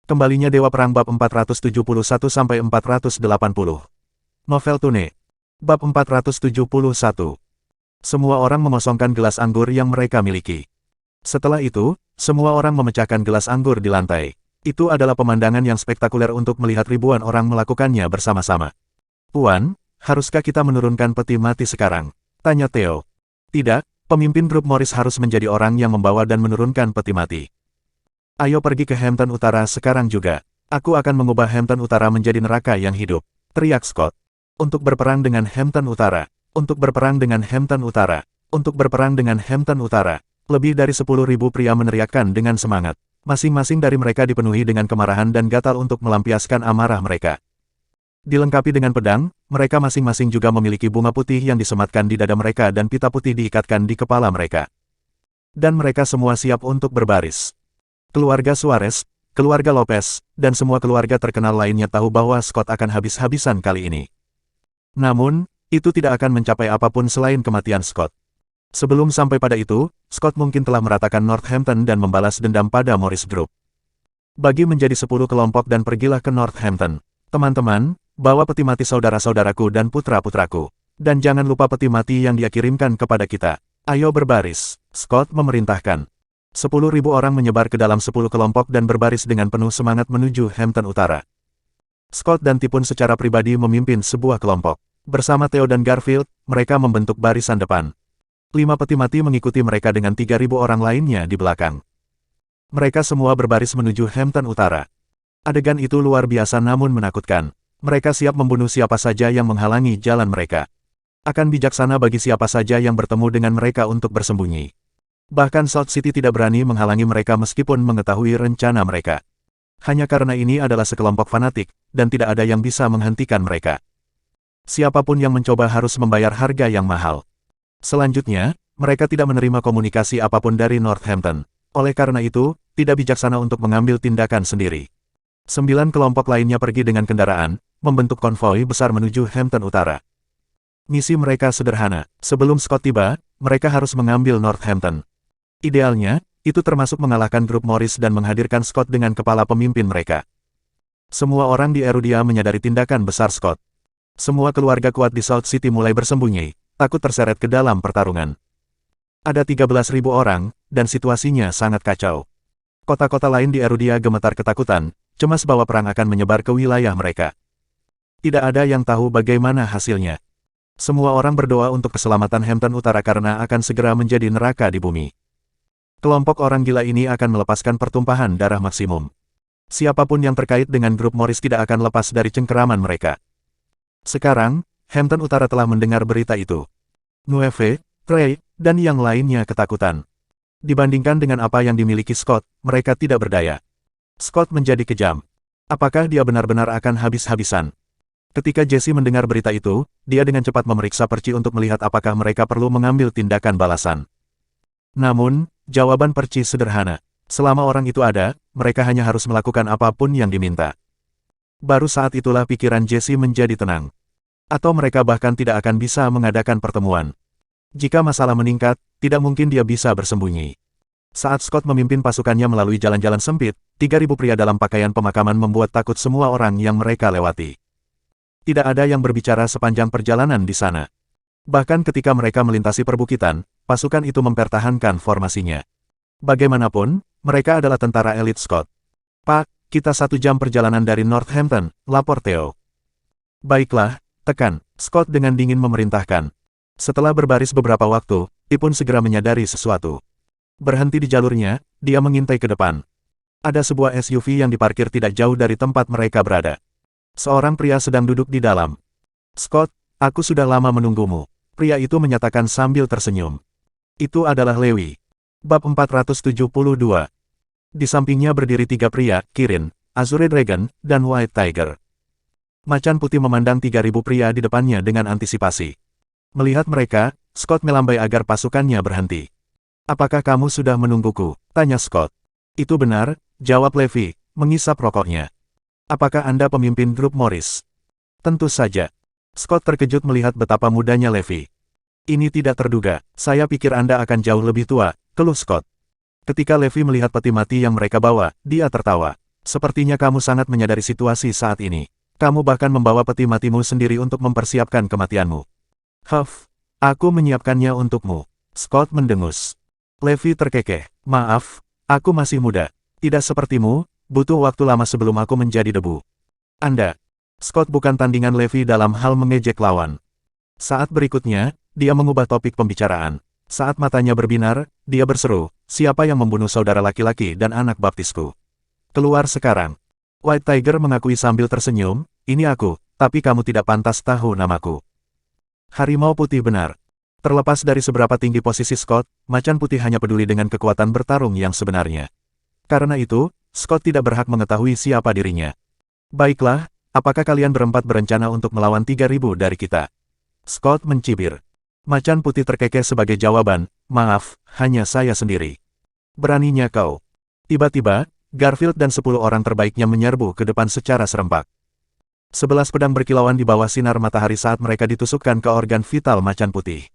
Kembalinya Dewa Perang Bab 471-480. Novel Tune. Bab 471. Semua orang mengosongkan gelas anggur yang mereka miliki. Setelah itu, semua orang memecahkan gelas anggur di lantai. Itu adalah pemandangan yang spektakuler untuk melihat ribuan orang melakukannya bersama-sama. "Tuan, haruskah kita menurunkan peti mati sekarang?" tanya Theo. "Tidak, pemimpin grup Morris harus menjadi orang yang membawa dan menurunkan peti mati. Ayo pergi ke Hampton Utara sekarang juga. Aku akan mengubah Hampton Utara menjadi neraka yang hidup," teriak Scott. "Untuk berperang dengan Hampton Utara. Untuk berperang dengan Hampton Utara. Untuk berperang dengan Hampton Utara." Lebih dari 10.000 pria meneriakkan dengan semangat. Masing-masing dari mereka dipenuhi dengan kemarahan dan gatal untuk melampiaskan amarah mereka. Dilengkapi dengan pedang, mereka masing-masing juga memiliki bunga putih yang disematkan di dada mereka dan pita putih diikatkan di kepala mereka. Dan mereka semua siap untuk berbaris. Keluarga Suarez, keluarga Lopez, dan semua keluarga terkenal lainnya tahu bahwa Scott akan habis-habisan kali ini. Namun, itu tidak akan mencapai apapun selain kematian Scott. Sebelum sampai pada itu, Scott mungkin telah meratakan Northampton dan membalas dendam pada Morris Group. Bagi menjadi 10 kelompok dan pergilah ke Northampton. Teman-teman, bawa peti mati saudara-saudaraku dan putra-putraku. Dan jangan lupa peti mati yang dia kirimkan kepada kita. Ayo berbaris, Scott memerintahkan. 10.000 orang menyebar ke dalam 10 kelompok dan berbaris dengan penuh semangat menuju Hampton Utara. Scott dan Tipun secara pribadi memimpin sebuah kelompok. Bersama Theo dan Garfield, mereka membentuk barisan depan. 5 peti mati mengikuti mereka dengan 3.000 orang lainnya di belakang. Mereka semua berbaris menuju Hampton Utara. Adegan itu luar biasa namun menakutkan. Mereka siap membunuh siapa saja yang menghalangi jalan mereka. Akan bijaksana bagi siapa saja yang bertemu dengan mereka untuk bersembunyi. Bahkan Salt City tidak berani menghalangi mereka meskipun mengetahui rencana mereka. Hanya karena ini adalah sekelompok fanatik, dan tidak ada yang bisa menghentikan mereka. Siapapun yang mencoba harus membayar harga yang mahal. Selanjutnya, mereka tidak menerima komunikasi apapun dari Northampton. Oleh karena itu, tidak bijaksana untuk mengambil tindakan sendiri. 9 kelompok lainnya pergi dengan kendaraan, membentuk konvoi besar menuju Hampton Utara. Misi mereka sederhana. Sebelum Scott tiba, mereka harus mengambil Northampton. Idealnya, itu termasuk mengalahkan grup Morris dan menghadirkan Scott dengan kepala pemimpin mereka. Semua orang di Erudia menyadari tindakan besar Scott. Semua keluarga kuat di Salt City mulai bersembunyi, takut terseret ke dalam pertarungan. Ada 13.000 orang, dan situasinya sangat kacau. Kota-kota lain di Erudia gemetar ketakutan, cemas bahwa perang akan menyebar ke wilayah mereka. Tidak ada yang tahu bagaimana hasilnya. Semua orang berdoa untuk keselamatan Hampton Utara karena akan segera menjadi neraka di bumi. Kelompok orang gila ini akan melepaskan pertumpahan darah maksimum. Siapapun yang terkait dengan grup Morris tidak akan lepas dari cengkeraman mereka. Sekarang, Hampton Utara telah mendengar berita itu. Nueve, Trey, dan yang lainnya ketakutan. Dibandingkan dengan apa yang dimiliki Scott, mereka tidak berdaya. Scott menjadi kejam. Apakah dia benar-benar akan habis-habisan? Ketika Jesse mendengar berita itu, dia dengan cepat memeriksa Perci untuk melihat apakah mereka perlu mengambil tindakan balasan. Namun, jawaban Perci sederhana. Selama orang itu ada, mereka hanya harus melakukan apapun yang diminta. Baru saat itulah pikiran Jesse menjadi tenang. Atau mereka bahkan tidak akan bisa mengadakan pertemuan. Jika masalah meningkat, tidak mungkin dia bisa bersembunyi. Saat Scott memimpin pasukannya melalui jalan-jalan sempit, 3.000 pria dalam pakaian pemakaman membuat takut semua orang yang mereka lewati. Tidak ada yang berbicara sepanjang perjalanan di sana. Bahkan ketika mereka melintasi perbukitan, pasukan itu mempertahankan formasinya. Bagaimanapun, mereka adalah tentara elit Scott. "Pak, kita 1 jam perjalanan dari Northampton," lapor Theo. "Baiklah, tekan," Scott dengan dingin memerintahkan. Setelah berbaris beberapa waktu, Tipun segera menyadari sesuatu. Berhenti di jalurnya, dia mengintai ke depan. Ada sebuah SUV yang diparkir tidak jauh dari tempat mereka berada. Seorang pria sedang duduk di dalam. "Scott, aku sudah lama menunggumu," pria itu menyatakan sambil tersenyum. Itu adalah Lewi. Bab 472. Di sampingnya berdiri 3 pria, Kirin, Azure Dragon, dan White Tiger. Macan putih memandang 3.000 pria di depannya dengan antisipasi. Melihat mereka, Scott melambai agar pasukannya berhenti. "Apakah kamu sudah menungguku?" tanya Scott. "Itu benar," jawab Levi, mengisap rokoknya. "Apakah Anda pemimpin grup Morris?" "Tentu saja." Scott terkejut melihat betapa mudanya Levi. "Ini tidak terduga, saya pikir Anda akan jauh lebih tua," keluh Scott. Ketika Levi melihat peti mati yang mereka bawa, dia tertawa. Sepertinya kamu sangat menyadari situasi saat ini. Kamu bahkan membawa peti matimu sendiri untuk mempersiapkan kematianmu. Huff, aku menyiapkannya untukmu. Scott mendengus. Levi terkekeh. Maaf, aku masih muda. Tidak sepertimu, butuh waktu lama sebelum aku menjadi debu. Anda. Scott bukan tandingan Levi dalam hal mengejek lawan. Saat berikutnya, dia mengubah topik pembicaraan. Saat matanya berbinar, dia berseru, siapa yang membunuh saudara laki-laki dan anak baptisku? Keluar sekarang. White Tiger mengakui sambil tersenyum, ini aku, tapi kamu tidak pantas tahu namaku. Harimau putih benar. Terlepas dari seberapa tinggi posisi Scott, macan putih hanya peduli dengan kekuatan bertarung yang sebenarnya. Karena itu, Scott tidak berhak mengetahui siapa dirinya. Baiklah, apakah kalian berempat berencana untuk melawan 3.000 dari kita? Scott mencibir. Macan putih terkekeh sebagai jawaban, maaf, hanya saya sendiri. Beraninya kau. Tiba-tiba, Garfield dan 10 orang terbaiknya menyerbu ke depan secara serempak. 11 pedang berkilauan di bawah sinar matahari saat mereka ditusukkan ke organ vital macan putih.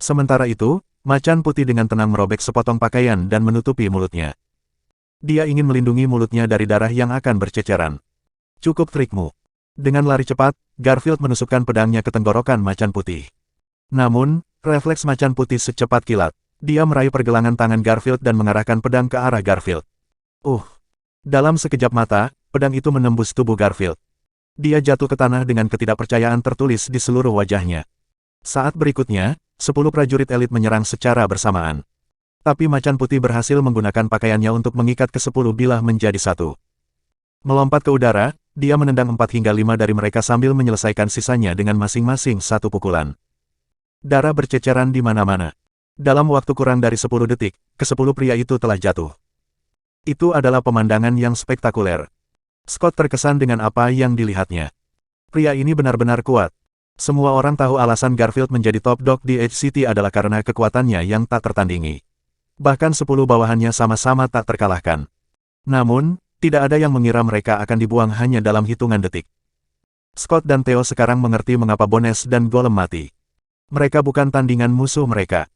Sementara itu, macan putih dengan tenang merobek sepotong pakaian dan menutupi mulutnya. Dia ingin melindungi mulutnya dari darah yang akan berceceran. Cukup trikmu. Dengan lari cepat, Garfield menusukkan pedangnya ke tenggorokan macan putih. Namun, refleks macan putih secepat kilat. Dia meraih pergelangan tangan Garfield dan mengarahkan pedang ke arah Garfield. Dalam sekejap mata, pedang itu menembus tubuh Garfield. Dia jatuh ke tanah dengan ketidakpercayaan tertulis di seluruh wajahnya. Saat berikutnya, 10 prajurit elit menyerang secara bersamaan. Tapi macan putih berhasil menggunakan pakaiannya untuk mengikat ke-10 bilah menjadi satu. Melompat ke udara, dia menendang 4 hingga 5 dari mereka sambil menyelesaikan sisanya dengan masing-masing satu pukulan. Darah berceceran di mana-mana. Dalam waktu kurang dari 10 detik, ke-10 pria itu telah jatuh. Itu adalah pemandangan yang spektakuler. Scott terkesan dengan apa yang dilihatnya. Pria ini benar-benar kuat. Semua orang tahu alasan Garfield menjadi top dog di Edge City adalah karena kekuatannya yang tak tertandingi. Bahkan 10 bawahannya sama-sama tak terkalahkan. Namun, tidak ada yang mengira mereka akan dibuang hanya dalam hitungan detik. Scott dan Theo sekarang mengerti mengapa Bones dan Golem mati. Mereka bukan tandingan musuh mereka.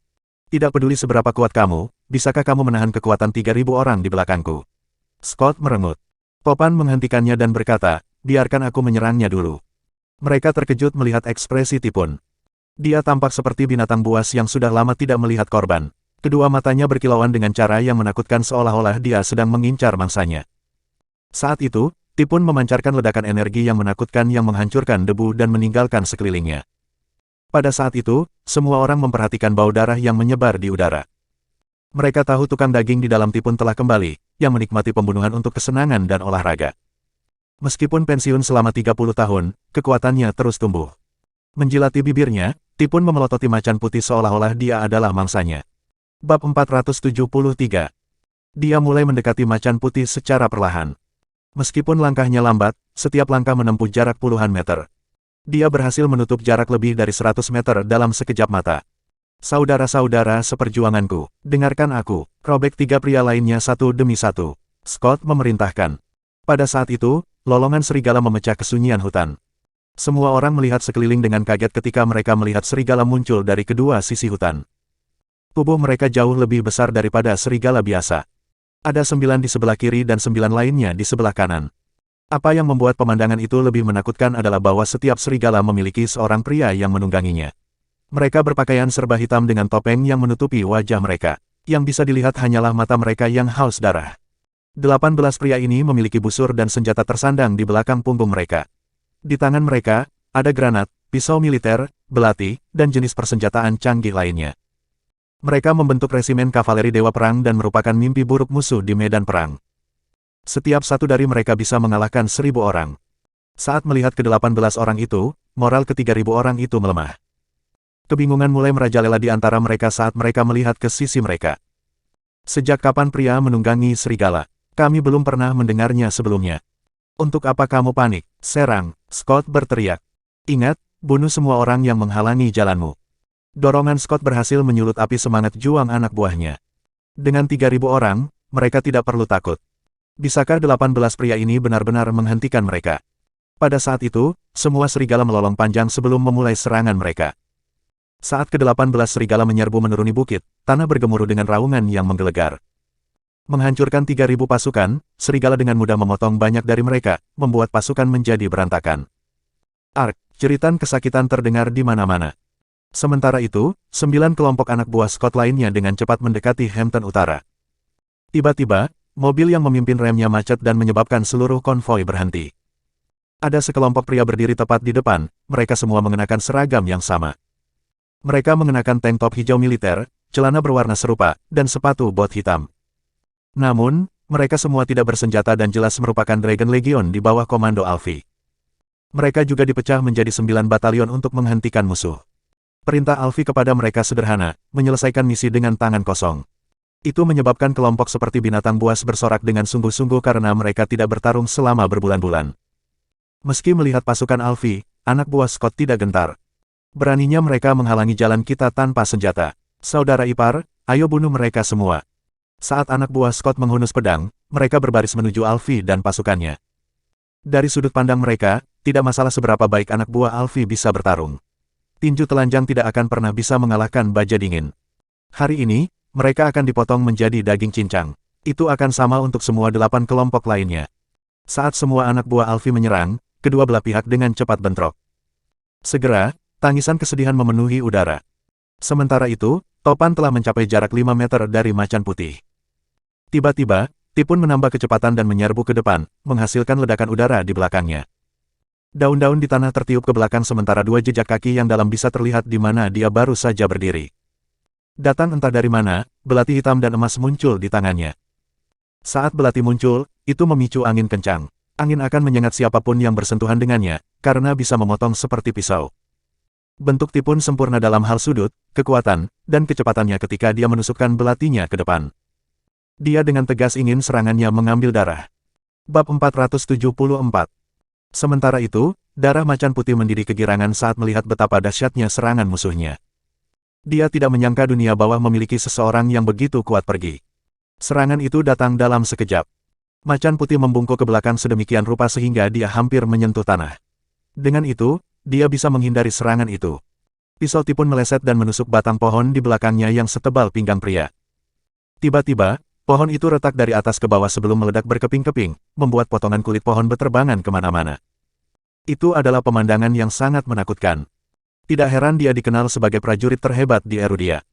Tidak peduli seberapa kuat kamu, bisakah kamu menahan kekuatan 3.000 orang di belakangku? Scott merengut. Topan menghentikannya dan berkata, biarkan aku menyerangnya dulu. Mereka terkejut melihat ekspresi Tipun. Dia tampak seperti binatang buas yang sudah lama tidak melihat korban. Kedua matanya berkilauan dengan cara yang menakutkan seolah-olah dia sedang mengincar mangsanya. Saat itu, Tipun memancarkan ledakan energi yang menakutkan yang menghancurkan debu dan meninggalkan sekelilingnya. Pada saat itu, semua orang memperhatikan bau darah yang menyebar di udara. Mereka tahu tukang daging di dalam Tipun telah kembali, yang menikmati pembunuhan untuk kesenangan dan olahraga. Meskipun pensiun selama 30 tahun, kekuatannya terus tumbuh. Menjilati bibirnya, Tipun memelototi macan putih seolah-olah dia adalah mangsanya. Bab 473. Dia mulai mendekati macan putih secara perlahan. Meskipun langkahnya lambat, setiap langkah menempuh jarak puluhan meter. Dia berhasil menutup jarak lebih dari 100 meter dalam sekejap mata. Saudara-saudara seperjuanganku, dengarkan aku, robek 3 pria lainnya satu demi satu. Scott memerintahkan. Pada saat itu, lolongan serigala memecah kesunyian hutan. Semua orang melihat sekeliling dengan kaget ketika mereka melihat serigala muncul dari kedua sisi hutan. Tubuh mereka jauh lebih besar daripada serigala biasa. Ada 9 di sebelah kiri dan 9 lainnya di sebelah kanan. Apa yang membuat pemandangan itu lebih menakutkan adalah bahwa setiap serigala memiliki seorang pria yang menungganginya. Mereka berpakaian serba hitam dengan topeng yang menutupi wajah mereka. Yang bisa dilihat hanyalah mata mereka yang haus darah. 18 pria ini memiliki busur dan senjata tersandang di belakang punggung mereka. Di tangan mereka, ada granat, pisau militer, belati, dan jenis persenjataan canggih lainnya. Mereka membentuk resimen kavaleri Dewa Perang dan merupakan mimpi buruk musuh di medan perang. Setiap satu dari mereka bisa mengalahkan 1.000 orang. Saat melihat ke-18 orang itu, moral ke-3.000 orang itu melemah. Kebingungan mulai merajalela di antara mereka saat mereka melihat ke sisi mereka. Sejak kapan pria menunggangi serigala? Kami belum pernah mendengarnya sebelumnya. Untuk apa kamu panik? Serang, Scott berteriak. Ingat, bunuh semua orang yang menghalangi jalanmu. Dorongan Scott berhasil menyulut api semangat juang anak buahnya. Dengan 3.000 orang, mereka tidak perlu takut. Bisakah 18 pria ini benar-benar menghentikan mereka? Pada saat itu, semua serigala melolong panjang sebelum memulai serangan mereka. Saat ke-18 serigala menyerbu menuruni bukit, tanah bergemuruh dengan raungan yang menggelegar. Menghancurkan 3.000 pasukan, serigala dengan mudah memotong banyak dari mereka, membuat pasukan menjadi berantakan. Ark, jeritan kesakitan terdengar di mana-mana. Sementara itu, 9 kelompok anak buah Scott lainnya dengan cepat mendekati Hampton Utara. Tiba-tiba, mobil yang memimpin remnya macet dan menyebabkan seluruh konvoi berhenti. Ada sekelompok pria berdiri tepat di depan, mereka semua mengenakan seragam yang sama. Mereka mengenakan tank top hijau militer, celana berwarna serupa, dan sepatu bot hitam. Namun, mereka semua tidak bersenjata dan jelas merupakan Dragon Legion di bawah komando Alfie. Mereka juga dipecah menjadi 9 batalion untuk menghentikan musuh. Perintah Alfie kepada mereka sederhana, menyelesaikan misi dengan tangan kosong. Itu menyebabkan kelompok seperti binatang buas bersorak dengan sungguh-sungguh karena mereka tidak bertarung selama berbulan-bulan. Meski melihat pasukan Alfie, anak buah Scott tidak gentar. Beraninya mereka menghalangi jalan kita tanpa senjata. Saudara ipar, ayo bunuh mereka semua. Saat anak buah Scott menghunus pedang, mereka berbaris menuju Alfie dan pasukannya. Dari sudut pandang mereka, tidak masalah seberapa baik anak buah Alfie bisa bertarung. Tinju telanjang tidak akan pernah bisa mengalahkan baja dingin. Hari ini, mereka akan dipotong menjadi daging cincang. Itu akan sama untuk semua 8 kelompok lainnya. Saat semua anak buah Alfie menyerang, kedua belah pihak dengan cepat bentrok. Segera, tangisan kesedihan memenuhi udara. Sementara itu, Topan telah mencapai jarak 5 meter dari macan putih. Tiba-tiba, Tipun menambah kecepatan dan menyerbu ke depan, menghasilkan ledakan udara di belakangnya. Daun-daun di tanah tertiup ke belakang sementara 2 jejak kaki yang dalam bisa terlihat di mana dia baru saja berdiri. Datang entah dari mana, belati hitam dan emas muncul di tangannya. Saat belati muncul, itu memicu angin kencang. Angin akan menyengat siapapun yang bersentuhan dengannya, karena bisa memotong seperti pisau. Bentuk Tipun sempurna dalam hal sudut, kekuatan, dan kecepatannya ketika dia menusukkan belatinya ke depan. Dia dengan tegas ingin serangannya mengambil darah. Bab 474. Sementara itu, darah macan putih mendidih kegirangan saat melihat betapa dahsyatnya serangan musuhnya. Dia tidak menyangka dunia bawah memiliki seseorang yang begitu kuat pergi. Serangan itu datang dalam sekejap. Macan putih membungkuk ke belakang sedemikian rupa sehingga dia hampir menyentuh tanah. Dengan itu, dia bisa menghindari serangan itu. Pisau Tipun meleset dan menusuk batang pohon di belakangnya yang setebal pinggang pria. Tiba-tiba, pohon itu retak dari atas ke bawah sebelum meledak berkeping-keping, membuat potongan kulit pohon beterbangan kemana-mana. Itu adalah pemandangan yang sangat menakutkan. Tidak heran dia dikenal sebagai prajurit terhebat di Erudia.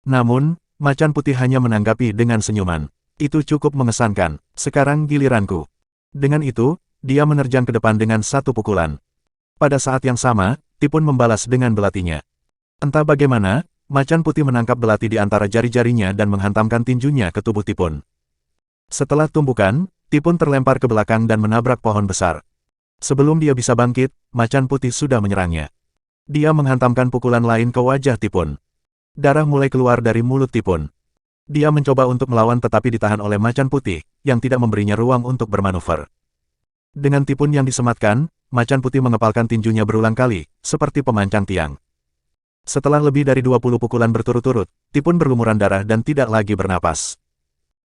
Namun, macan putih hanya menanggapi dengan senyuman. Itu cukup mengesankan, sekarang giliranku. Dengan itu, dia menerjang ke depan dengan satu pukulan. Pada saat yang sama, Tipun membalas dengan belatinya. Entah bagaimana, macan putih menangkap belati di antara jari-jarinya dan menghantamkan tinjunya ke tubuh Tipun. Setelah tumbukan, Tipun terlempar ke belakang dan menabrak pohon besar. Sebelum dia bisa bangkit, macan putih sudah menyerangnya. Dia menghantamkan pukulan lain ke wajah Tipun. Darah mulai keluar dari mulut Tipun. Dia mencoba untuk melawan tetapi ditahan oleh macan putih, yang tidak memberinya ruang untuk bermanuver. Dengan Tipun yang disematkan, macan putih mengepalkan tinjunya berulang kali, seperti pemancang tiang. Setelah lebih dari 20 pukulan berturut-turut, Tipun berlumuran darah dan tidak lagi bernapas.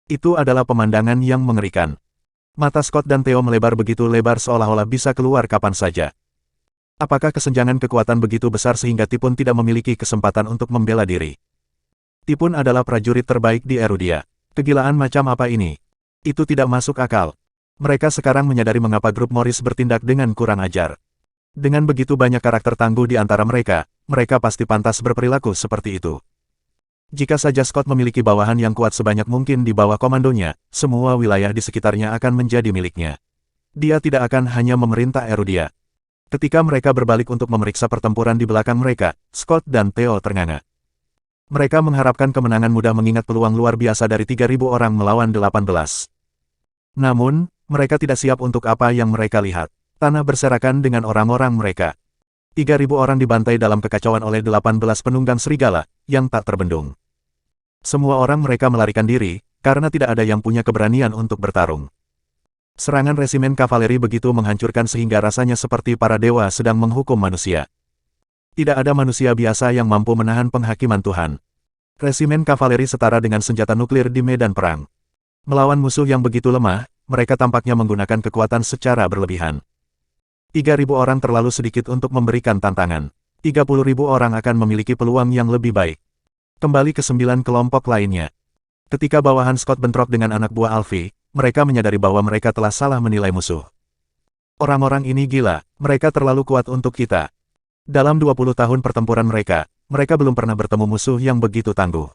Itu adalah pemandangan yang mengerikan. Mata Scott dan Theo melebar begitu lebar seolah-olah bisa keluar kapan saja. Apakah kesenjangan kekuatan begitu besar sehingga Tipun tidak memiliki kesempatan untuk membela diri? Tipun adalah prajurit terbaik di Erudia. Kegilaan macam apa ini? Itu tidak masuk akal. Mereka sekarang menyadari mengapa grup Morris bertindak dengan kurang ajar. Dengan begitu banyak karakter tangguh di antara mereka, mereka pasti pantas berperilaku seperti itu. Jika saja Scott memiliki bawahan yang kuat sebanyak mungkin di bawah komandonya, semua wilayah di sekitarnya akan menjadi miliknya. Dia tidak akan hanya memerintah Erudia. Ketika mereka berbalik untuk memeriksa pertempuran di belakang mereka, Scott dan Theo ternganga. Mereka mengharapkan kemenangan mudah mengingat peluang luar biasa dari 3.000 orang melawan 18. Namun, mereka tidak siap untuk apa yang mereka lihat. Tanah berserakan dengan orang-orang mereka. 3.000 orang dibantai dalam kekacauan oleh 18 penunggang serigala, yang tak terbendung. Semua orang mereka melarikan diri, karena tidak ada yang punya keberanian untuk bertarung. Serangan resimen kavaleri begitu menghancurkan sehingga rasanya seperti para dewa sedang menghukum manusia. Tidak ada manusia biasa yang mampu menahan penghakiman Tuhan. Resimen kavaleri setara dengan senjata nuklir di medan perang. Melawan musuh yang begitu lemah, mereka tampaknya menggunakan kekuatan secara berlebihan. 3.000 orang terlalu sedikit untuk memberikan tantangan. 30.000 orang akan memiliki peluang yang lebih baik. Kembali ke 9 kelompok lainnya. Ketika bawahan Scott bentrok dengan anak buah Alfie, mereka menyadari bahwa mereka telah salah menilai musuh. Orang-orang ini gila, mereka terlalu kuat untuk kita. Dalam 20 tahun pertempuran mereka belum pernah bertemu musuh yang begitu tangguh.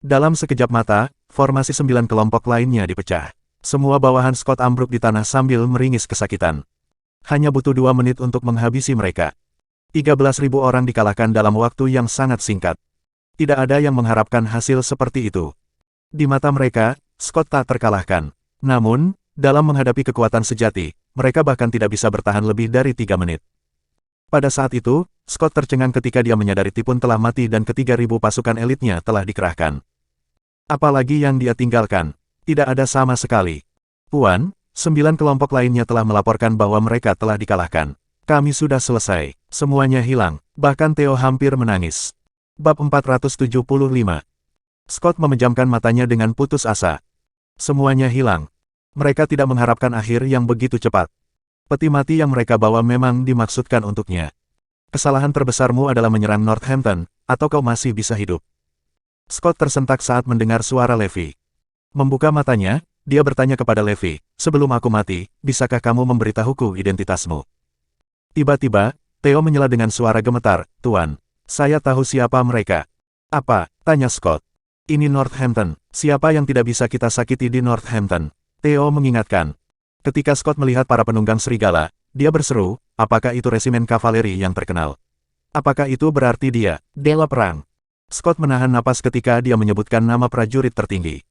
Dalam sekejap mata, formasi 9 kelompok lainnya dipecah. Semua bawahan Scott ambruk di tanah sambil meringis kesakitan. Hanya butuh 2 menit untuk menghabisi mereka. 13.000 orang dikalahkan dalam waktu yang sangat singkat. Tidak ada yang mengharapkan hasil seperti itu. Di mata mereka, Scott tak terkalahkan. Namun, dalam menghadapi kekuatan sejati, mereka bahkan tidak bisa bertahan lebih dari 3 menit. Pada saat itu, Scott tercengang ketika dia menyadari Tipun telah mati dan ke-3.000 pasukan elitnya telah dikerahkan. Apalagi yang dia tinggalkan? Tidak ada sama sekali. Puan, 9 kelompok lainnya telah melaporkan bahwa mereka telah dikalahkan. Kami sudah selesai. Semuanya hilang. Bahkan Theo hampir menangis. Bab 475. Scott memejamkan matanya dengan putus asa. Semuanya hilang. Mereka tidak mengharapkan akhir yang begitu cepat. Peti mati yang mereka bawa memang dimaksudkan untuknya. Kesalahan terbesarmu adalah menyerang Northampton, atau kau masih bisa hidup. Scott tersentak saat mendengar suara Levi. Membuka matanya, dia bertanya kepada Levi, sebelum aku mati, bisakah kamu memberitahuku identitasmu? Tiba-tiba, Theo menyela dengan suara gemetar, Tuan, saya tahu siapa mereka. Apa? Tanya Scott. Ini Northampton, siapa yang tidak bisa kita sakiti di Northampton? Theo mengingatkan. Ketika Scott melihat para penunggang serigala, dia berseru, apakah itu resimen kavaleri yang terkenal? Apakah itu berarti dia, dewa perang? Scott menahan napas ketika dia menyebutkan nama prajurit tertinggi.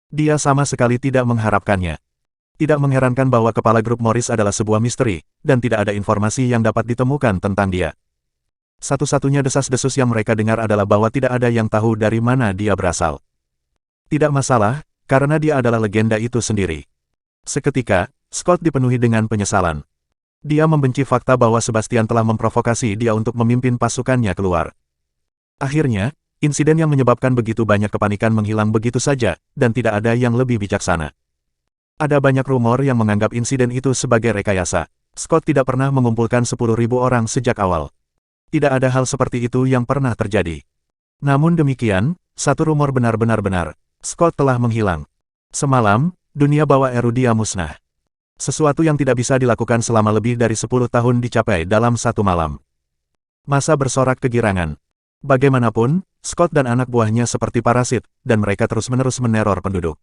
Dia sama sekali tidak mengharapkannya. Tidak mengherankan bahwa kepala grup Morris adalah sebuah misteri, dan tidak ada informasi yang dapat ditemukan tentang dia. Satu-satunya desas-desus yang mereka dengar adalah bahwa tidak ada yang tahu dari mana dia berasal. Tidak masalah, karena dia adalah legenda itu sendiri. Seketika, Scott dipenuhi dengan penyesalan. Dia membenci fakta bahwa Sebastian telah memprovokasi dia untuk memimpin pasukannya keluar. Akhirnya, insiden yang menyebabkan begitu banyak kepanikan menghilang begitu saja, dan tidak ada yang lebih bijaksana. Ada banyak rumor yang menganggap insiden itu sebagai rekayasa. Scott tidak pernah mengumpulkan 10.000 orang sejak awal. Tidak ada hal seperti itu yang pernah terjadi. Namun demikian, satu rumor benar-benar benar. Scott telah menghilang. Semalam, dunia bawah Erudia musnah. Sesuatu yang tidak bisa dilakukan selama lebih dari 10 tahun dicapai dalam satu malam. Masa bersorak kegirangan. Bagaimanapun, Scott dan anak buahnya seperti parasit, dan mereka terus-menerus meneror penduduk.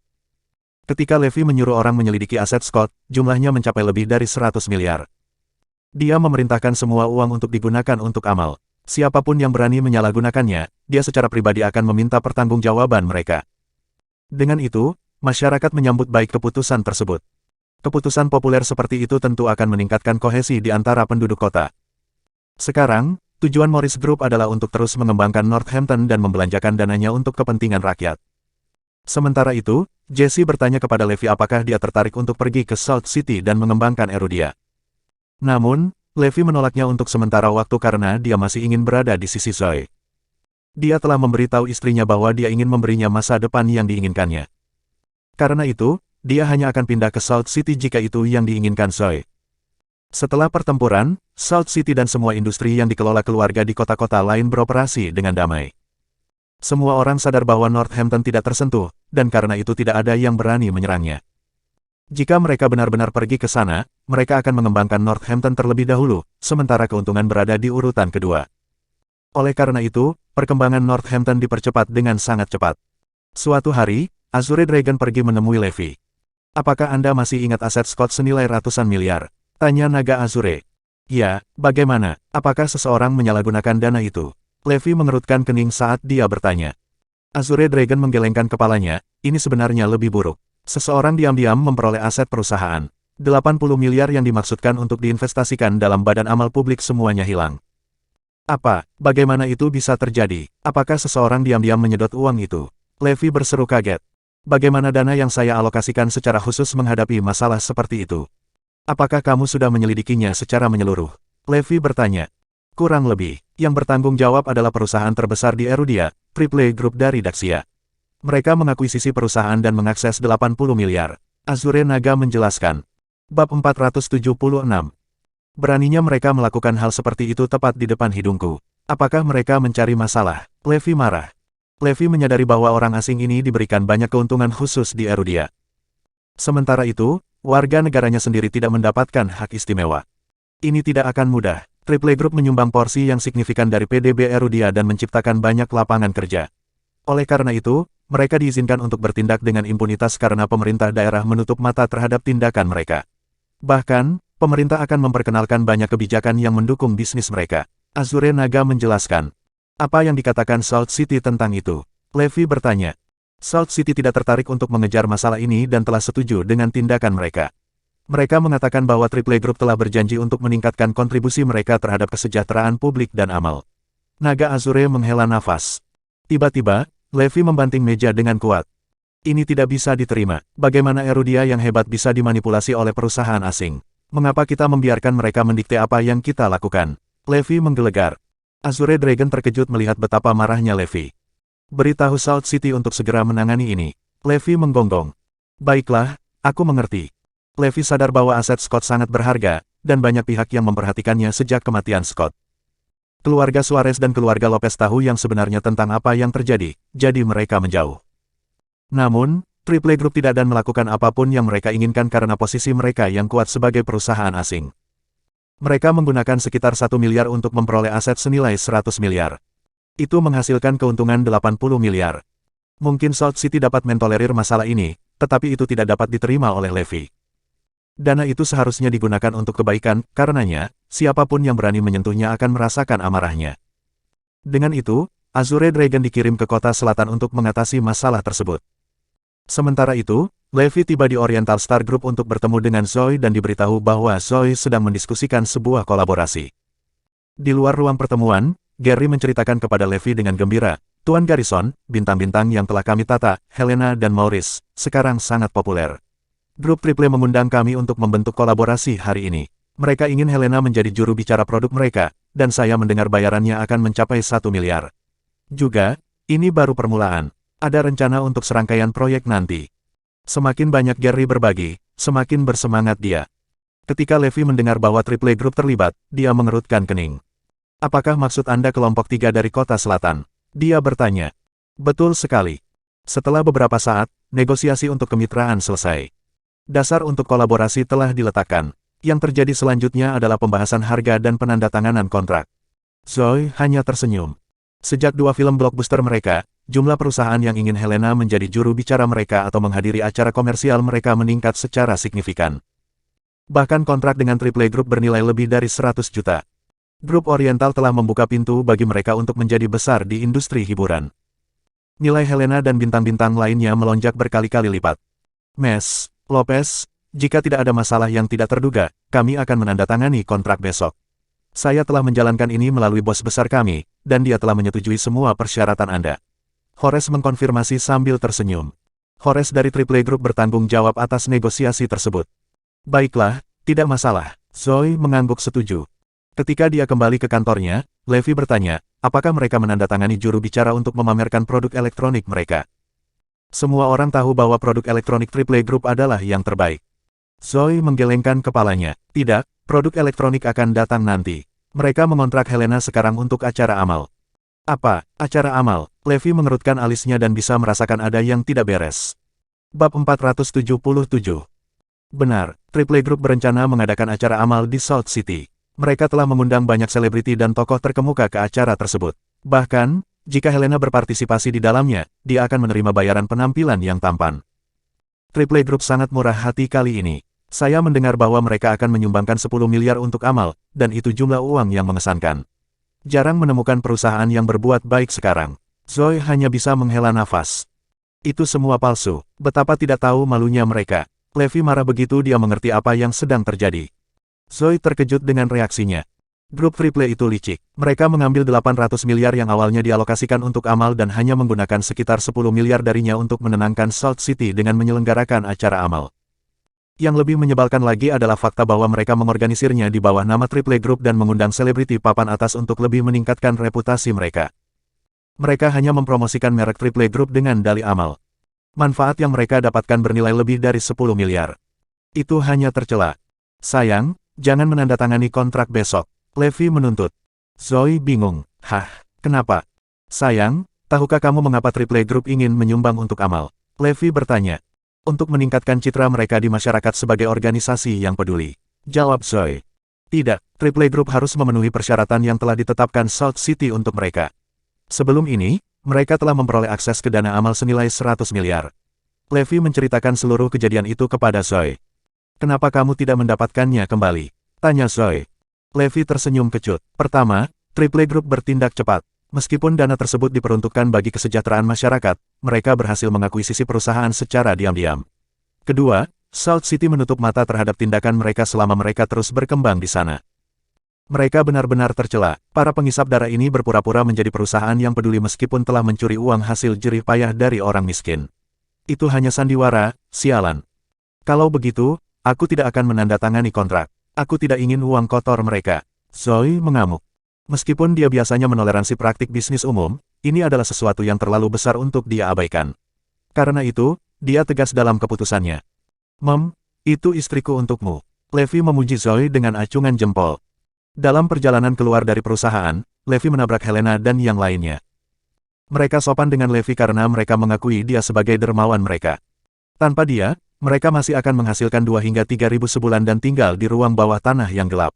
Ketika Levi menyuruh orang menyelidiki aset Scott, jumlahnya mencapai lebih dari 100 miliar. Dia memerintahkan semua uang untuk digunakan untuk amal. Siapapun yang berani menyalahgunakannya, dia secara pribadi akan meminta pertanggungjawaban mereka. Dengan itu, masyarakat menyambut baik keputusan tersebut. Keputusan populer seperti itu tentu akan meningkatkan kohesi di antara penduduk kota. Sekarang, tujuan Morris Group adalah untuk terus mengembangkan Northampton dan membelanjakan dananya untuk kepentingan rakyat. Sementara itu, Jesse bertanya kepada Levi apakah dia tertarik untuk pergi ke South City dan mengembangkan Erudia. Namun, Levi menolaknya untuk sementara waktu karena dia masih ingin berada di sisi Zoe. Dia telah memberitahu istrinya bahwa dia ingin memberinya masa depan yang diinginkannya. Karena itu, dia hanya akan pindah ke South City jika itu yang diinginkan Zoe. Setelah pertempuran, South City dan semua industri yang dikelola keluarga di kota-kota lain beroperasi dengan damai. Semua orang sadar bahwa Northampton tidak tersentuh, dan karena itu tidak ada yang berani menyerangnya. Jika mereka benar-benar pergi ke sana, mereka akan mengembangkan Northampton terlebih dahulu, sementara keuntungan berada di urutan kedua. Oleh karena itu, perkembangan Northampton dipercepat dengan sangat cepat. Suatu hari, Azure Dragon pergi menemui Levi. Apakah Anda masih ingat aset Scott senilai ratusan miliar? Tanya naga Azure. Ya, bagaimana? Apakah seseorang menyalahgunakan dana itu? Levi mengerutkan kening saat dia bertanya. Azure Dragon menggelengkan kepalanya, ini sebenarnya lebih buruk. Seseorang diam-diam memperoleh aset perusahaan. 80 miliar yang dimaksudkan untuk diinvestasikan dalam badan amal publik semuanya hilang. Apa? Bagaimana itu bisa terjadi? Apakah seseorang diam-diam menyedot uang itu? Levi berseru kaget. Bagaimana dana yang saya alokasikan secara khusus menghadapi masalah seperti itu? Apakah kamu sudah menyelidikinya secara menyeluruh? Levi bertanya. Kurang lebih, yang bertanggung jawab adalah perusahaan terbesar di Erudia, Triple Group dari Daxia. Mereka mengakuisisi perusahaan dan mengakses 80 miliar. Azure Naga menjelaskan. Bab 476. Beraninya mereka melakukan hal seperti itu tepat di depan hidungku. Apakah mereka mencari masalah? Levi marah. Levi menyadari bahwa orang asing ini diberikan banyak keuntungan khusus di Erudia. Sementara itu, warga negaranya sendiri tidak mendapatkan hak istimewa. Ini tidak akan mudah. Triple Group menyumbang porsi yang signifikan dari PDB Erudia dan menciptakan banyak lapangan kerja. Oleh karena itu, mereka diizinkan untuk bertindak dengan impunitas karena pemerintah daerah menutup mata terhadap tindakan mereka. Bahkan, pemerintah akan memperkenalkan banyak kebijakan yang mendukung bisnis mereka. Azure Naga menjelaskan. Apa yang dikatakan Salt City tentang itu? Levi bertanya. Salt City tidak tertarik untuk mengejar masalah ini dan telah setuju dengan tindakan mereka. Mereka mengatakan bahwa Triple Group telah berjanji untuk meningkatkan kontribusi mereka terhadap kesejahteraan publik dan amal. Naga Azure menghela nafas. Tiba-tiba, Levi membanting meja dengan kuat. Ini tidak bisa diterima. Bagaimana Erudia yang hebat bisa dimanipulasi oleh perusahaan asing? Mengapa kita membiarkan mereka mendikte apa yang kita lakukan? Levi menggelegar. Azure Dragon terkejut melihat betapa marahnya Levi. Beritahu Salt City untuk segera menangani ini. Levi menggonggong. Baiklah, aku mengerti. Levi sadar bahwa aset Scott sangat berharga, dan banyak pihak yang memperhatikannya sejak kematian Scott. Keluarga Suarez dan keluarga Lopez tahu yang sebenarnya tentang apa yang terjadi, jadi mereka menjauh. Namun, Triple Group tidak dan melakukan apapun yang mereka inginkan karena posisi mereka yang kuat sebagai perusahaan asing. Mereka menggunakan sekitar 1 miliar untuk memperoleh aset senilai 100 miliar. Itu menghasilkan keuntungan 80 miliar. Mungkin Salt City dapat mentolerir masalah ini, tetapi itu tidak dapat diterima oleh Levi. Dana itu seharusnya digunakan untuk kebaikan, karenanya, siapapun yang berani menyentuhnya akan merasakan amarahnya. Dengan itu, Azure Dragon dikirim ke kota selatan untuk mengatasi masalah tersebut. Sementara itu, Levi tiba di Oriental Star Group untuk bertemu dengan Zoe dan diberitahu bahwa Zoe sedang mendiskusikan sebuah kolaborasi. Di luar ruang pertemuan, Gary menceritakan kepada Levi dengan gembira, Tuan Garrison, bintang-bintang yang telah kami tata, Helena dan Maurice, sekarang sangat populer. Grup Triple mengundang kami untuk membentuk kolaborasi hari ini. Mereka ingin Helena menjadi juru bicara produk mereka, dan saya mendengar bayarannya akan mencapai 1 miliar. Juga, ini baru permulaan. Ada rencana untuk serangkaian proyek nanti. Semakin banyak Gary berbagi, semakin bersemangat dia. Ketika Levi mendengar bahwa Triple Group terlibat, dia mengerutkan kening. Apakah maksud Anda kelompok 3 dari kota selatan? Dia bertanya. Betul sekali. Setelah beberapa saat, negosiasi untuk kemitraan selesai. Dasar untuk kolaborasi telah diletakkan. Yang terjadi selanjutnya adalah pembahasan harga dan penandatanganan kontrak. Zoe hanya tersenyum. Sejak 2 film blockbuster mereka, jumlah perusahaan yang ingin Helena menjadi juru bicara mereka atau menghadiri acara komersial mereka meningkat secara signifikan. Bahkan kontrak dengan Triple Group bernilai lebih dari 100 juta. Grup Oriental telah membuka pintu bagi mereka untuk menjadi besar di industri hiburan. Nilai Helena dan bintang-bintang lainnya melonjak berkali-kali lipat. Mes, Lopez, jika tidak ada masalah yang tidak terduga, kami akan menandatangani kontrak besok. Saya telah menjalankan ini melalui bos besar kami, dan dia telah menyetujui semua persyaratan Anda. Horace mengkonfirmasi sambil tersenyum. Horace dari Triple Group bertanggung jawab atas negosiasi tersebut. Baiklah, tidak masalah. Zoe mengangguk setuju. Ketika dia kembali ke kantornya, Levi bertanya, apakah mereka menandatangani juru bicara untuk memamerkan produk elektronik mereka. Semua orang tahu bahwa produk elektronik Triple Group adalah yang terbaik. Zoe menggelengkan kepalanya. Tidak, produk elektronik akan datang nanti. Mereka mengontrak Helena sekarang untuk acara amal. Apa, acara amal? Levi mengerutkan alisnya dan bisa merasakan ada yang tidak beres. Bab 477. Benar, Triple Group berencana mengadakan acara amal di Salt City. Mereka telah mengundang banyak selebriti dan tokoh terkemuka ke acara tersebut. Bahkan, jika Helena berpartisipasi di dalamnya, dia akan menerima bayaran penampilan yang tampan. Triple Group sangat murah hati kali ini. Saya mendengar bahwa mereka akan menyumbangkan 10 miliar untuk amal, dan itu jumlah uang yang mengesankan. Jarang menemukan perusahaan yang berbuat baik sekarang. Zoe hanya bisa menghela nafas. Itu semua palsu. Betapa tidak tahu malunya mereka. Levi marah begitu dia mengerti apa yang sedang terjadi. Zoe terkejut dengan reaksinya. Grup Triple itu licik. Mereka mengambil 800 miliar yang awalnya dialokasikan untuk amal dan hanya menggunakan sekitar 10 miliar darinya untuk menenangkan Salt City dengan menyelenggarakan acara amal. Yang lebih menyebalkan lagi adalah fakta bahwa mereka mengorganisirnya di bawah nama Triple Group dan mengundang selebriti papan atas untuk lebih meningkatkan reputasi mereka. Mereka hanya mempromosikan merek Triple Group dengan dalih amal. Manfaat yang mereka dapatkan bernilai lebih dari 10 miliar. Itu hanya tercela. Sayang, jangan menandatangani kontrak besok. Levi menuntut. Zoe bingung. Hah, kenapa? Sayang, Tahukah kamu mengapa Triple Group ingin menyumbang untuk amal? Levi bertanya. Untuk meningkatkan citra mereka di masyarakat sebagai organisasi yang peduli. Jawab Zoe. Tidak, Triple Group harus memenuhi persyaratan yang telah ditetapkan Salt City untuk mereka. Sebelum ini, mereka telah memperoleh akses ke dana amal senilai 100 miliar. Levi menceritakan seluruh kejadian itu kepada Zoe. Kenapa kamu tidak mendapatkannya kembali? Tanya Zoe. Levi tersenyum kecut. Pertama, Triple Group bertindak cepat. Meskipun dana tersebut diperuntukkan bagi kesejahteraan masyarakat, mereka berhasil mengakuisisi perusahaan secara diam-diam. Kedua, Salt City menutup mata terhadap tindakan mereka selama mereka terus berkembang di sana. Mereka benar-benar tercela. Para pengisap darah ini berpura-pura menjadi perusahaan yang peduli meskipun telah mencuri uang hasil jerih payah dari orang miskin. Itu hanya sandiwara, sialan. Kalau begitu, aku tidak akan menandatangani kontrak. Aku tidak ingin uang kotor mereka. Zoe mengamuk. Meskipun dia biasanya menoleransi praktik bisnis umum, ini adalah sesuatu yang terlalu besar untuk dia abaikan. Karena itu, dia tegas dalam keputusannya. Mom, itu istriku untukmu. Levi memuji Zoe dengan acungan jempol. Dalam perjalanan keluar dari perusahaan, Levi menabrak Helena dan yang lainnya. Mereka sopan dengan Levi karena mereka mengakui dia sebagai dermawan mereka. Tanpa dia, mereka masih akan menghasilkan 2 hingga 3.000 sebulan dan tinggal di ruang bawah tanah yang gelap.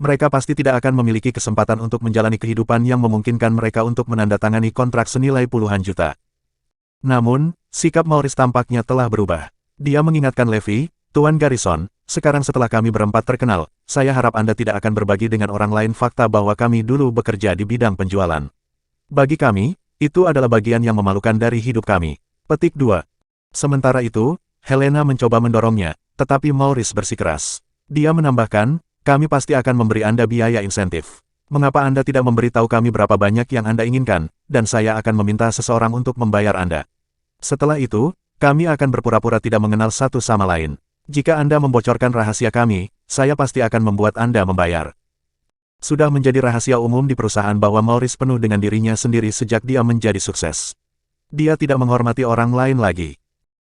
Mereka pasti tidak akan memiliki kesempatan untuk menjalani kehidupan yang memungkinkan mereka untuk menandatangani kontrak senilai puluhan juta. Namun, sikap Maurice tampaknya telah berubah. Dia mengingatkan Levi, Tuan Garrison, sekarang setelah kami berempat terkenal, saya harap Anda tidak akan berbagi dengan orang lain fakta bahwa kami dulu bekerja di bidang penjualan. Bagi kami, itu adalah bagian yang memalukan dari hidup kami. Petik 2. Sementara itu, Helena mencoba mendorongnya, tetapi Maurice bersikeras. Dia menambahkan, kami pasti akan memberi Anda biaya insentif. Mengapa Anda tidak memberitahu kami berapa banyak yang Anda inginkan, dan saya akan meminta seseorang untuk membayar Anda. Setelah itu, kami akan berpura-pura tidak mengenal satu sama lain. Jika Anda membocorkan rahasia kami, saya pasti akan membuat Anda membayar. Sudah menjadi rahasia umum di perusahaan bahwa Maurice penuh dengan dirinya sendiri sejak dia menjadi sukses. Dia tidak menghormati orang lain lagi.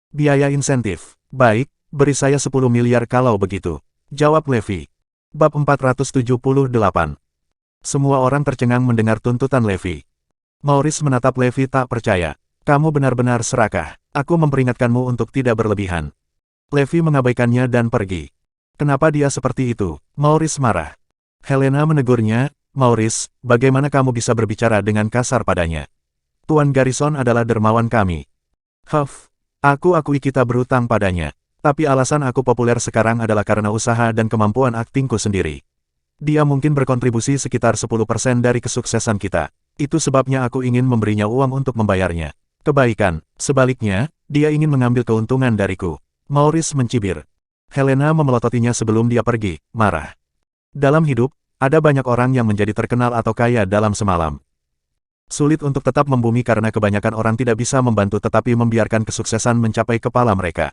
Biaya insentif. Baik, beri saya 10 miliar kalau begitu. Jawab Levi. Bab 478. Semua orang tercengang mendengar tuntutan Levi. Maurice menatap Levi tak percaya. Kamu benar-benar serakah. Aku memperingatkanmu untuk tidak berlebihan. Levi mengabaikannya dan pergi. Kenapa dia seperti itu? Maurice marah. Helena menegurnya, Maurice, bagaimana kamu bisa berbicara dengan kasar padanya? Tuan Garrison adalah dermawan kami. Huff, aku akui kita berutang padanya. Tapi alasan aku populer sekarang adalah karena usaha dan kemampuan aktingku sendiri. Dia mungkin berkontribusi sekitar 10% dari kesuksesan kita. Itu sebabnya aku ingin memberinya uang untuk membayarnya. Kebaikan, sebaliknya, dia ingin mengambil keuntungan dariku. Maurice mencibir. Helena memelototinya sebelum dia pergi, marah. Dalam hidup, ada banyak orang yang menjadi terkenal atau kaya dalam semalam. Sulit untuk tetap membumi karena kebanyakan orang tidak bisa membantu tetapi membiarkan kesuksesan mencapai kepala mereka.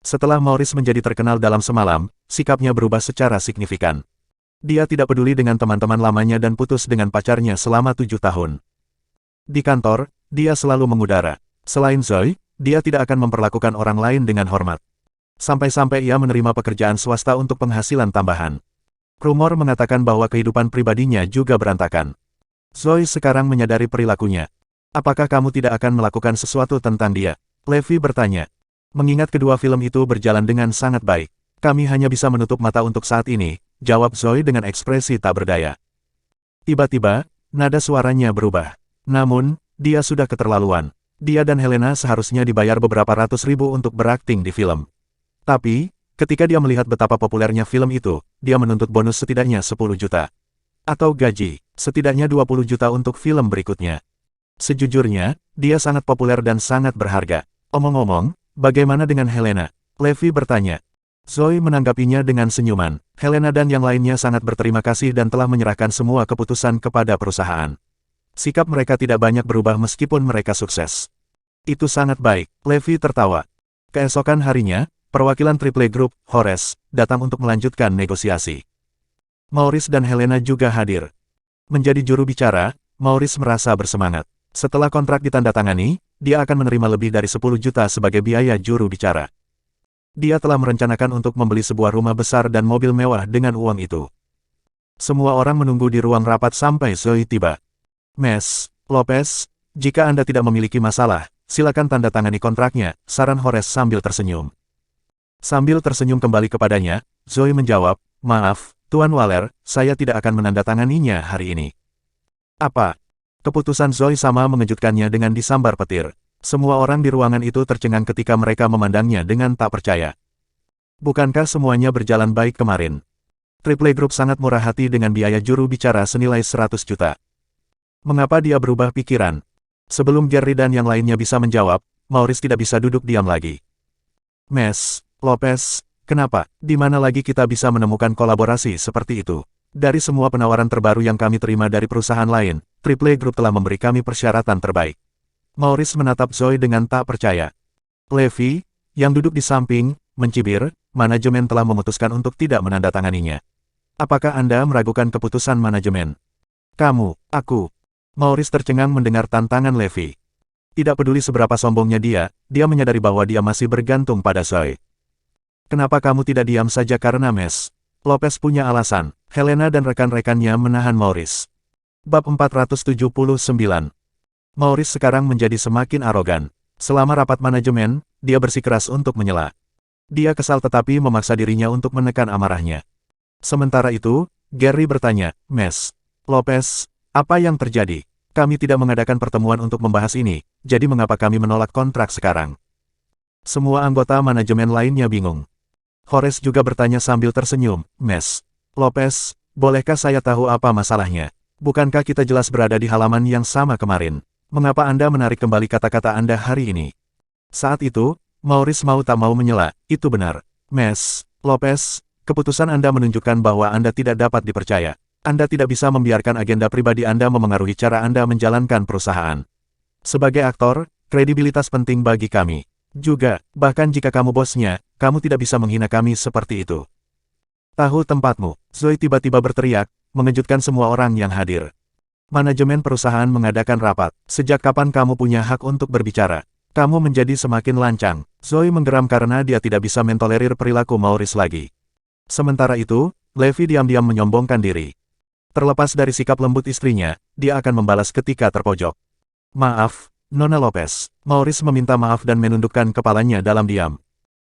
Setelah Maurice menjadi terkenal dalam semalam, sikapnya berubah secara signifikan. Dia tidak peduli dengan teman-teman lamanya dan putus dengan pacarnya selama 7 tahun. Di kantor, dia selalu mengudara. Selain Zoe, dia tidak akan memperlakukan orang lain dengan hormat. Sampai-sampai ia menerima pekerjaan swasta untuk penghasilan tambahan. Rumor mengatakan bahwa kehidupan pribadinya juga berantakan. Zoe sekarang menyadari perilakunya. Apakah kamu tidak akan melakukan sesuatu tentang dia? Levi bertanya. Mengingat kedua film itu berjalan dengan sangat baik. Kami hanya bisa menutup mata untuk saat ini, jawab Zoe dengan ekspresi tak berdaya. Tiba-tiba, nada suaranya berubah. Namun, dia sudah keterlaluan. Dia dan Helena seharusnya dibayar beberapa ratus ribu untuk berakting di film. Tapi, ketika dia melihat betapa populernya film itu, dia menuntut bonus setidaknya 10 juta. Atau gaji, setidaknya 20 juta untuk film berikutnya. Sejujurnya, dia sangat populer dan sangat berharga. Omong-omong, bagaimana dengan Helena? Levi bertanya. Zoe menanggapinya dengan senyuman. Helena dan yang lainnya sangat berterima kasih dan telah menyerahkan semua keputusan kepada perusahaan. Sikap mereka tidak banyak berubah meskipun mereka sukses. Itu sangat baik. Levi tertawa. Keesokan harinya, perwakilan Triple Group, Horace, datang untuk melanjutkan negosiasi. Maurice dan Helena juga hadir. Menjadi juru bicara, Maurice merasa bersemangat. Setelah kontrak ditandatangani, dia akan menerima lebih dari 10 juta sebagai biaya juru bicara. Dia telah merencanakan untuk membeli sebuah rumah besar dan mobil mewah dengan uang itu. Semua orang menunggu di ruang rapat sampai Zoe tiba. Mes, Lopez, Jika Anda tidak memiliki masalah, silakan tanda tangani kontraknya, saran Horace sambil tersenyum. Sambil tersenyum kembali kepadanya, Zoe menjawab, maaf, Tuan Waller, saya tidak akan menandatanganinya hari ini. Apa? Keputusan Zoe sama mengejutkannya dengan disambar petir. Semua orang di ruangan itu tercengang ketika mereka memandangnya dengan tak percaya. Bukankah semuanya berjalan baik kemarin? Triple Group sangat murah hati dengan biaya juru bicara senilai 100 juta. Mengapa dia berubah pikiran? Sebelum Gary dan yang lainnya bisa menjawab, Maurice tidak bisa duduk diam lagi. Mes, Lopez, kenapa? Di mana lagi kita bisa menemukan kolaborasi seperti itu? Dari semua penawaran terbaru yang kami terima dari perusahaan lain, Triple Group telah memberi kami persyaratan terbaik. Maurice menatap Zoe dengan tak percaya. Levi, yang duduk di samping, mencibir, manajemen telah memutuskan untuk tidak menandatanganinya. Apakah Anda meragukan keputusan manajemen? Kamu, aku. Maurice tercengang mendengar tantangan Levi. Tidak peduli seberapa sombongnya dia menyadari bahwa dia masih bergantung pada Zoe. Kenapa kamu tidak diam saja karena Mes? Lopez punya alasan. Helena dan rekan-rekannya menahan Maurice. Bab 479. Maurice sekarang menjadi semakin arogan. Selama rapat manajemen, dia bersikeras untuk menyela. Dia kesal tetapi memaksa dirinya untuk menekan amarahnya. Sementara itu, Gary bertanya, Mes, Lopez, apa yang terjadi? Kami tidak mengadakan pertemuan untuk membahas ini, jadi mengapa kami menolak kontrak sekarang? Semua anggota manajemen lainnya bingung. Horace juga bertanya sambil tersenyum, Mes, Lopez, bolehkah saya tahu apa masalahnya? Bukankah kita jelas berada di halaman yang sama kemarin? Mengapa Anda menarik kembali kata-kata Anda hari ini? Saat itu, Maurice mau tak mau menyela, itu benar. Mes, Lopez, keputusan Anda menunjukkan bahwa Anda tidak dapat dipercaya. Anda tidak bisa membiarkan agenda pribadi Anda memengaruhi cara Anda menjalankan perusahaan. Sebagai aktor, kredibilitas penting bagi kami. Juga, bahkan jika kamu bosnya, kamu tidak bisa menghina kami seperti itu. Tahu tempatmu, Zoe tiba-tiba berteriak, mengejutkan semua orang yang hadir. Manajemen perusahaan mengadakan rapat. Sejak kapan kamu punya hak untuk berbicara? Kamu menjadi semakin lancang. Zoe menggeram karena dia tidak bisa mentolerir perilaku Maurice lagi. Sementara itu, Levi diam-diam menyombongkan diri. Terlepas dari sikap lembut istrinya, dia akan membalas ketika terpojok. Maaf, Nona Lopez. Maurice meminta maaf dan menundukkan kepalanya dalam diam.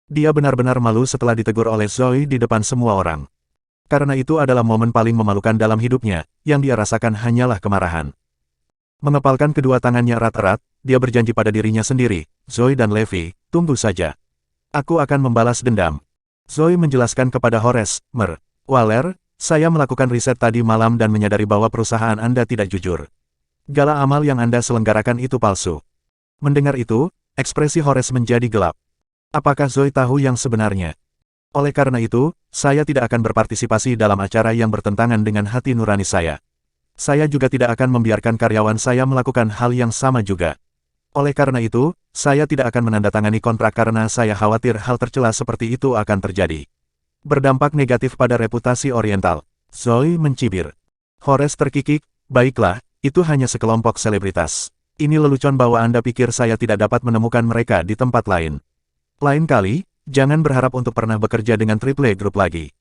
Dia benar-benar malu setelah ditegur oleh Zoe di depan semua orang. Karena itu adalah momen paling memalukan dalam hidupnya, yang dia rasakan hanyalah kemarahan. Mengepalkan kedua tangannya erat-erat, dia berjanji pada dirinya sendiri, Zoe dan Levi, tunggu saja. Aku akan membalas dendam. Zoe menjelaskan kepada Horace, Waller, saya melakukan riset tadi malam dan menyadari bahwa perusahaan Anda tidak jujur. Gala amal yang Anda selenggarakan itu palsu. Mendengar itu, ekspresi Horace menjadi gelap. Apakah Zoe tahu yang sebenarnya? Oleh karena itu, saya tidak akan berpartisipasi dalam acara yang bertentangan dengan hati nurani saya. Saya juga tidak akan membiarkan karyawan saya melakukan hal yang sama juga. Oleh karena itu, saya tidak akan menandatangani kontrak karena saya khawatir hal tercela seperti itu akan terjadi. Berdampak negatif pada reputasi Oriental. Zoe mencibir. Horace terkikik, baiklah, itu hanya sekelompok selebritas. Ini lelucon bahwa Anda pikir saya tidak dapat menemukan mereka di tempat lain. Lain kali, jangan berharap untuk pernah bekerja dengan Triple Group lagi.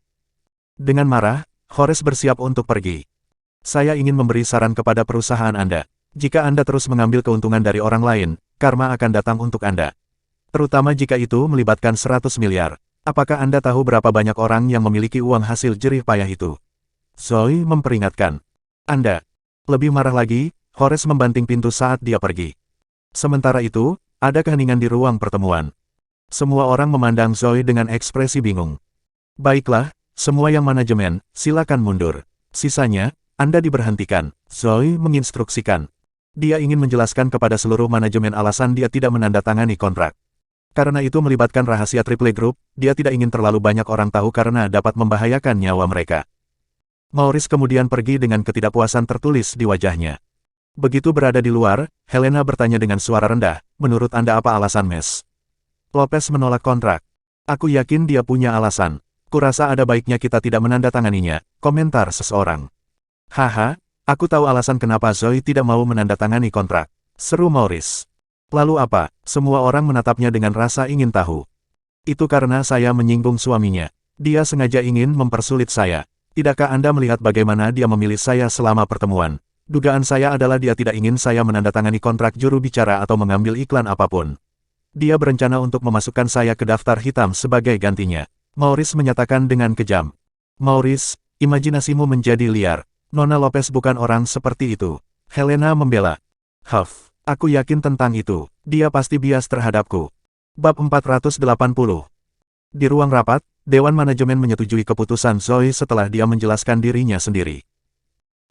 Dengan marah, Horace bersiap untuk pergi. Saya ingin memberi saran kepada perusahaan Anda. Jika Anda terus mengambil keuntungan dari orang lain, karma akan datang untuk Anda. Terutama jika itu melibatkan 100 miliar. Apakah Anda tahu berapa banyak orang yang memiliki uang hasil jerih payah itu? Zoe memperingatkan. Anda. Lebih marah lagi, Horace membanting pintu saat dia pergi. Sementara itu, ada keheningan di ruang pertemuan. Semua orang memandang Zoe dengan ekspresi bingung. Baiklah, semua yang manajemen, silakan mundur. Sisanya, Anda diberhentikan. Zoe menginstruksikan. Dia ingin menjelaskan kepada seluruh manajemen alasan dia tidak menandatangani kontrak. Karena itu melibatkan rahasia Triple Group, dia tidak ingin terlalu banyak orang tahu karena dapat membahayakan nyawa mereka. Maurice kemudian pergi dengan ketidakpuasan tertulis di wajahnya. Begitu berada di luar, Helena bertanya dengan suara rendah, menurut Anda apa alasan Mes? Lopez menolak kontrak. Aku yakin dia punya alasan. Kurasa ada baiknya kita tidak menandatanganinya, komentar seseorang. Haha, aku tahu alasan kenapa Zoe tidak mau menandatangani kontrak. Seru Maurice. Lalu apa? Semua orang menatapnya dengan rasa ingin tahu. Itu karena saya menyinggung suaminya. Dia sengaja ingin mempersulit saya. Tidakkah Anda melihat bagaimana dia memilih saya selama pertemuan? Dugaan saya adalah dia tidak ingin saya menandatangani kontrak juru bicara atau mengambil iklan apapun. Dia berencana untuk memasukkan saya ke daftar hitam sebagai gantinya. Maurice menyatakan dengan kejam. Maurice, imajinasimu menjadi liar. Nona Lopez bukan orang seperti itu. Helena membela. Huff, aku yakin tentang itu. Dia pasti bias terhadapku. Bab 480. Di ruang rapat, Dewan Manajemen menyetujui keputusan Zoe setelah dia menjelaskan dirinya sendiri.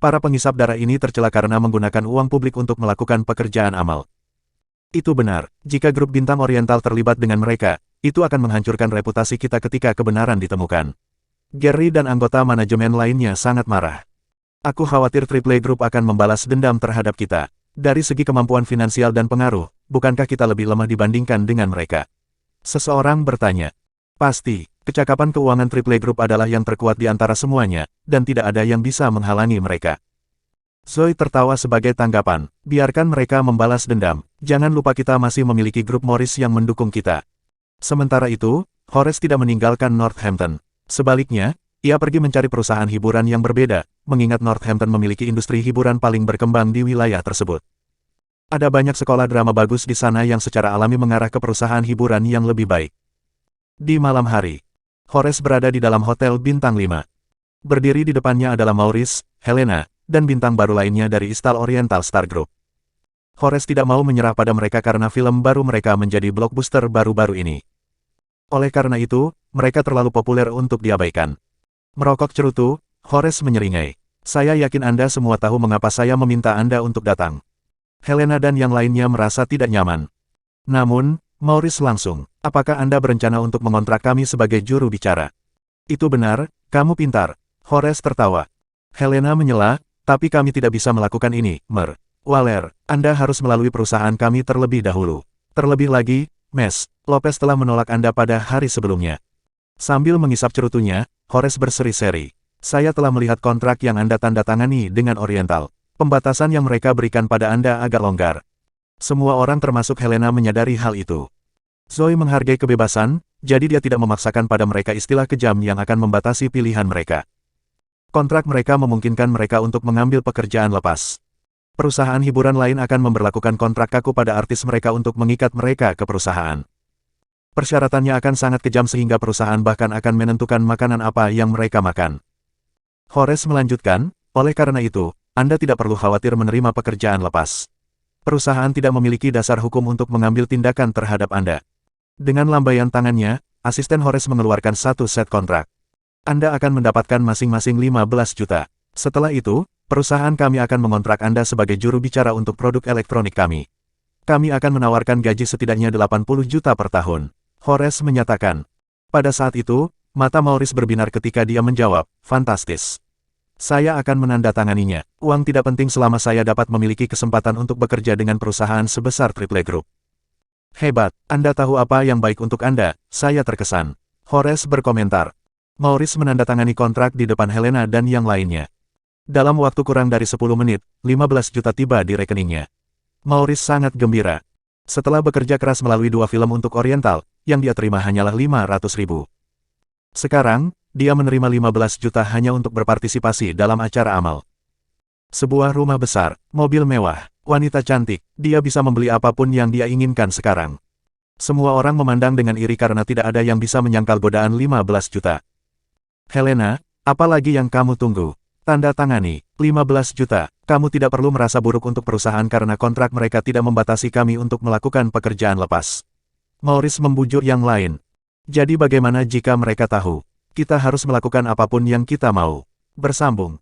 Para pengisap darah ini tercela karena menggunakan uang publik untuk melakukan pekerjaan amal. Itu benar, jika grup bintang Oriental terlibat dengan mereka, itu akan menghancurkan reputasi kita ketika kebenaran ditemukan. Gary dan anggota manajemen lainnya sangat marah. Aku khawatir Triple Group akan membalas dendam terhadap kita. Dari segi kemampuan finansial dan pengaruh, bukankah kita lebih lemah dibandingkan dengan mereka? Seseorang bertanya. Pasti, kecakapan keuangan Triple Group adalah yang terkuat di antara semuanya, dan tidak ada yang bisa menghalangi mereka. Zoe tertawa sebagai tanggapan, biarkan mereka membalas dendam, jangan lupa kita masih memiliki grup Morris yang mendukung kita. Sementara itu, Horace tidak meninggalkan Northampton. Sebaliknya, ia pergi mencari perusahaan hiburan yang berbeda, mengingat Northampton memiliki industri hiburan paling berkembang di wilayah tersebut. Ada banyak sekolah drama bagus di sana yang secara alami mengarah ke perusahaan hiburan yang lebih baik. Di malam hari, Horace berada di dalam hotel bintang 5. Berdiri di depannya adalah Maurice, Helena, dan bintang baru lainnya dari Istal Oriental Star Group. Horace tidak mau menyerah pada mereka karena film baru mereka menjadi blockbuster baru-baru ini. Oleh karena itu, mereka terlalu populer untuk diabaikan. Merokok cerutu, Horace menyeringai. Saya yakin Anda semua tahu mengapa saya meminta Anda untuk datang. Helena dan yang lainnya merasa tidak nyaman. Namun, Maurice langsung, apakah Anda berencana untuk mengontrak kami sebagai juru bicara? Itu benar, kamu pintar. Horace tertawa. Helena menyela, tapi kami tidak bisa melakukan ini, Mer. Waller, Anda harus melalui perusahaan kami terlebih dahulu. Terlebih lagi, Mes, Lopez telah menolak Anda pada hari sebelumnya. Sambil mengisap cerutunya, Horace berseri-seri. Saya telah melihat kontrak yang Anda tanda tangani dengan Oriental. Pembatasan yang mereka berikan pada Anda agak longgar. Semua orang termasuk Helena menyadari hal itu. Zoe menghargai kebebasan, jadi dia tidak memaksakan pada mereka istilah kejam yang akan membatasi pilihan mereka. Kontrak mereka memungkinkan mereka untuk mengambil pekerjaan lepas. Perusahaan hiburan lain akan memberlakukan kontrak kaku pada artis mereka untuk mengikat mereka ke perusahaan. Persyaratannya akan sangat kejam sehingga perusahaan bahkan akan menentukan makanan apa yang mereka makan. Horace melanjutkan, oleh karena itu, Anda tidak perlu khawatir menerima pekerjaan lepas. Perusahaan tidak memiliki dasar hukum untuk mengambil tindakan terhadap Anda. Dengan lambaian tangannya, asisten Horace mengeluarkan satu set kontrak. Anda akan mendapatkan masing-masing 15 juta. Setelah itu, perusahaan kami akan mengontrak Anda sebagai juru bicara untuk produk elektronik kami. Kami akan menawarkan gaji setidaknya 80 juta per tahun. Horace menyatakan. Pada saat itu, mata Maurice berbinar ketika dia menjawab, fantastis. Saya akan menandatanganinya. Uang tidak penting selama saya dapat memiliki kesempatan untuk bekerja dengan perusahaan sebesar Triple Group. Hebat, Anda tahu apa yang baik untuk Anda, saya terkesan. Horace berkomentar. Maurice menandatangani kontrak di depan Helena dan yang lainnya. Dalam waktu kurang dari 10 menit, 15 juta tiba di rekeningnya. Maurice sangat gembira. Setelah bekerja keras melalui 2 film untuk Oriental, yang dia terima hanyalah 500 ribu. Sekarang, dia menerima 15 juta hanya untuk berpartisipasi dalam acara amal. Sebuah rumah besar, mobil mewah, wanita cantik, dia bisa membeli apapun yang dia inginkan sekarang. Semua orang memandang dengan iri karena tidak ada yang bisa menyangkal godaan 15 juta. Helena, apa lagi yang kamu tunggu? Tanda tangani, 15 juta. Kamu tidak perlu merasa buruk untuk perusahaan karena kontrak mereka tidak membatasi kami untuk melakukan pekerjaan lepas. Maurice membujuk yang lain. Jadi bagaimana jika mereka tahu? Kita harus melakukan apapun yang kita mau. Bersambung.